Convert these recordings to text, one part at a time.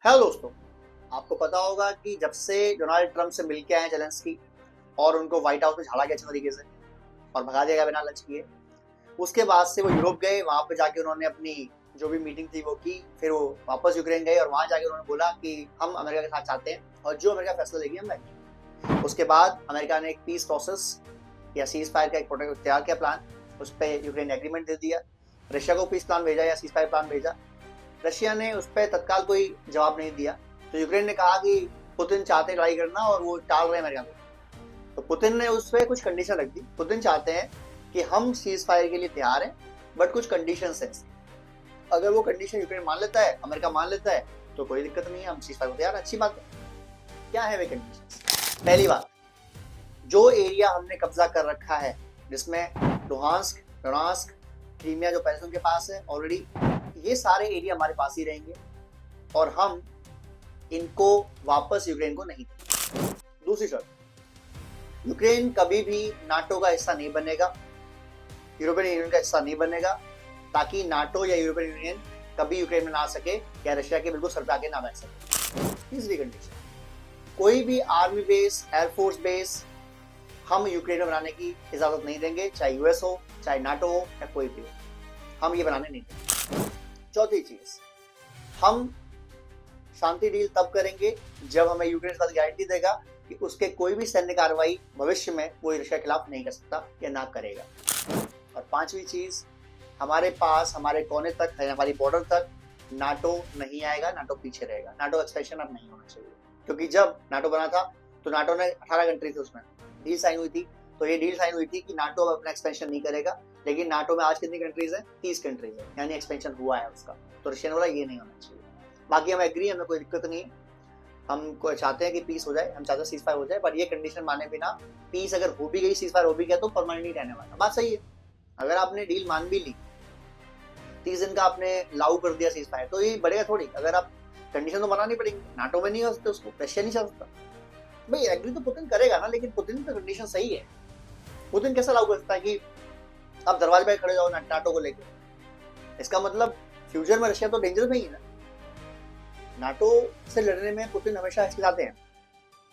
Hello दोस्तों, आपको पता होगा कि जब से डोनाल्ड ट्रंप से मिलके आए जेलेंस्की और उनको व्हाइट हाउस में झाड़ा गया अच्छे तरीके से और भगा दिया गया बिना लंच किए, उसके बाद से वो यूरोप गए। वहां पे जाके उन्होंने अपनी जो भी मीटिंग थी वो की, फिर वो वापस यूक्रेन गए और वहां जाके उन्होंने बोला कि हम अमेरिका के साथ चाहते हैं और जो अमेरिका फैसला लेगी हम लेंगे। उसके बाद अमेरिका ने एक पीस प्रोसेस या सीज फायर का एक प्रोटेक्ट तैयार किया प्लान, उस पर यूक्रेन ने एग्रीमेंट दे दिया। रशिया को पीस प्लान भेजा या सीज फायर प्लान भेजा, रशिया ने उस पर तत्काल कोई जवाब नहीं दिया। तो यूक्रेन ने कहा कि पुतिन चाहते हैं लड़ाई करना और वो टाल रहे हैं अमेरिका को। तो पुतिन ने उस पर कुछ कंडीशन रख दी। पुतिन चाहते हैं कि हम सीज फायर के लिए तैयार हैं, बट कुछ कंडीशन है। अगर वो कंडीशन यूक्रेन मान लेता है, अमेरिका मान लेता है, तो कोई दिक्कत नहीं है, हम सीज फायर को तैयार। अच्छी बात है। क्या है वे कंडीशन? पहली बात, जो एरिया हमने कब्जा कर रखा है जिसमें लुहांस्क, डोनेट्स्क, क्रीमिया जो पहले उनके पास है ऑलरेडी, ये सारे एरिया हमारे पास ही रहेंगे और हम इनको वापस यूक्रेन को नहीं देंगे। दूसरी शर्त, यूक्रेन कभी भी नाटो का हिस्सा नहीं बनेगा, यूरोपियन यूनियन का हिस्सा नहीं बनेगा, ताकि नाटो या यूरोपियन यूनियन कभी यूक्रेन में ना आ सके या रशिया के बिल्कुल सर पे आके ना बैठ सके। तीसरी कंडीशन, कोई भी आर्मी बेस, एयरफोर्स बेस हम यूक्रेन में बनाने की इजाजत नहीं देंगे, चाहे यूएस हो, चाहे नाटो हो या कोई भी हो, हम ये बनाने नहीं देंगे। चौथी चीज, हम शांति डील तब करेंगे जब हमें यूक्रेन के साथ गारंटी देगा कि उसके कोई भी सैन्य कार्रवाई भविष्य में वो रशिया के खिलाफ नहीं कर सकता या ना करेगा। और पांचवी चीज, हमारे पास, हमारे कोने तक, हमारी बॉर्डर तक नाटो नहीं आएगा, नाटो पीछे रहेगा। नाटो एक्सपेंशन अब नहीं होना चाहिए, क्योंकि जब नाटो बना था तो नाटो ने 18 कंट्री थी, उसमें डील साइन हुई थी। तो ये डील साइन हुई थी कि नाटो अब अपना एक्सपेंशन नहीं करेगा, लेकिन नाटो में आज कितनी कंट्रीज है? 30 कंट्रीज है, यानी एक्सपेंशन हुआ है उसका। तो रशिया ने बोला ये नहीं होना चाहिए। बाकी हम एग्री, हमें कोई दिक्कत नहीं है, हम को चाहते हैं कि पीस हो जाए, हम चाहते हैं सीज फायर हो जाए, पर ये कंडीशन माने बिना, पीस अगर हो भी गई, सीज फायर हो भी गया, तो परमानेंट नहीं रहने वाला। बात सही है। अगर आपने डील मान भी ली, 30 दिन का आपने लागू कर दिया सीज फायर, तो ये बढ़ेगा थोड़ी। अगर आप कंडीशन तो बनानी पड़ेगी, नाटो में नहीं हो सकते उसको, रशिया नहीं चल सकता भाई। एग्री तो पुतिन करेगा ना, लेकिन पुतिन की कंडीशन सही है। पुतिन कैसा लागू कर सकता है कि आप दरवाजे पे खड़े जाओ नाटो को लेकर? इसका मतलब फ्यूचर में रशिया तो डेंजर में ही है ना। नाटो से लड़ने में पुतिन हमेशा हिचकिचाते हैं,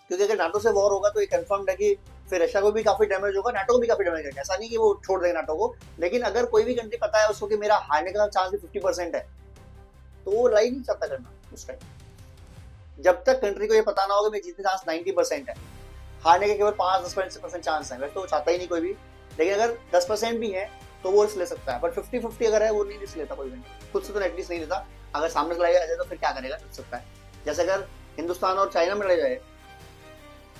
क्योंकि अगर नाटो से वॉर होगा तो ये कंफर्म्ड है कि फिर रशिया को भी काफी डैमेज होगा, नाटो को भी काफी डैमेज होगा। ऐसा नहीं कि वो छोड़ देगा नाटो को, लेकिन अगर कोई भी कंट्री पता है उसको कि मेरा हारने का चांस भी 50% है, तो वो लड़ाई नहीं चाहता करना उस टाइम। जब तक कंट्री को ये पता ना होगा मेरे जीतने चांस 90% है, हारने के केवल 5-10% चांस है, वैसे तो वो चाहता ही नहीं कोई भी। लेकिन अगर 10% भी है तो वो रिस्क ले सकता है, बट 50-50 अगर है वो नहीं रिस्क लेता कोई भी, खुद से तो एटलीस्ट नहीं लेता। अगर सामने से लड़ाई आ जाए तो फिर क्या करेगा, जीत सकता है। जैसे अगर हिंदुस्तान और चाइना में लड़ाई जाए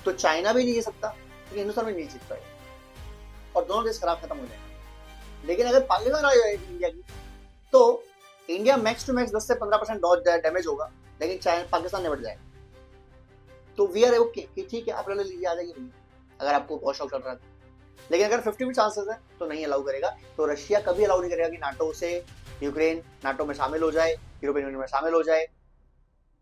तो चाइना भी नहीं जीत सकता, क्योंकि हिंदुस्तान भी नहीं जीत पाएगा और दोनों देश खराब खत्म हो जाएगा। लेकिन अगर पाकिस्तान लड़ाई जाए इंडिया की, तो इंडिया मैक्स टू मैक्स 10 से 15% डैमेज होगा, लेकिन चाइना, पाकिस्तान निपट जाएगा। तो वी आर ओके कि ठीक है, आप लड़ लीजिए, आ जाइए अगर आपको बहुत शौक चल रहा है। लेकिन अगर 50 चांसेस है तो नहीं अलाउ करेगा। तो रशिया कभी अलाउ नहीं करेगा कि नाटो से यूक्रेन नाटो में शामिल हो जाए, यूरोपियन यूनियन में शामिल हो जाए,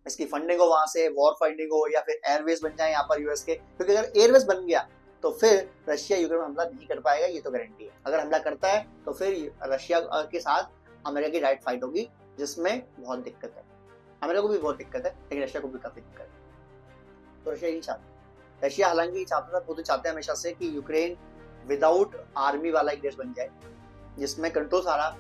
इसकी फंडिंग हो, वहां से वॉर फंडिंग हो, या फिर एयरवेज बन जाए यहाँ पर यूएस के। क्योंकि अगर एयरवेज बन गया तो फिर रशिया यूक्रेन में हमला नहीं कर पाएगा, ये तो गारंटी है। अगर हमला करता है तो फिर रशिया के साथ अमेरिका की डायरेक्ट फाइट होगी, जिसमें बहुत दिक्कत है। अमेरिका को भी बहुत दिक्कत है, लेकिन रशिया को भी काफी दिक्कत है। तो रशिया नहीं चाहता। रशिया हालांकि चाहता था, खुद चाहते हैं हमेशा से कि यूक्रेन विदाउट आर्मी वाला एक देश बन जाए, जिसमें कंट्रोल सारा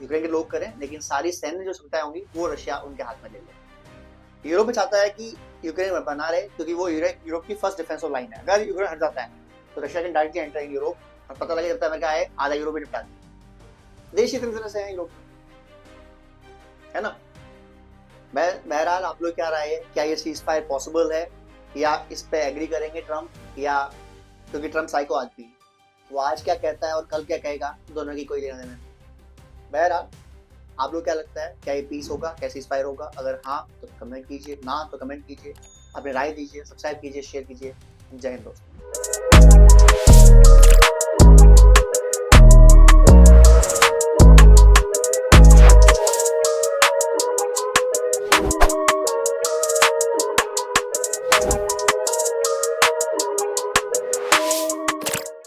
यूक्रेन के लोग करें, लेकिन सारी सैन्य जो सुविधाएं होंगी वो रशिया उनके हाथ में ले ले। यूरोप में चाहता है कि यूक्रेन में बना रहे, क्योंकि वो यूरोप की फर्स्ट डिफेंसिव लाइन है। अगर यूक्रेन हट जाता है तो Russia can directly enter in Europe, और पता लगे जब तक अमेरिका आए आधा यूरोप ही निपटा दिया। देश इतनी तरह से है यूरोप, है ना। बहरहाल आप लोग क्या राय है, क्या ये सीज फायर पॉसिबल है, या इस पे एग्री करेंगे ट्रम्प, या क्योंकि ट्रम्प साइको आदमी है, वो आज क्या कहता है और कल क्या कहेगा, दोनों की कोई लेना देना नहीं। बहरहाल आप लोग क्या लगता है, क्या ये पीस होगा, क्या सीज फायर होगा? अगर हाँ तो कमेंट कीजिए, ना तो कमेंट कीजिए, अपनी राय दीजिए, सब्सक्राइब कीजिए, शेयर कीजिए। जय हिंद दोस्तों।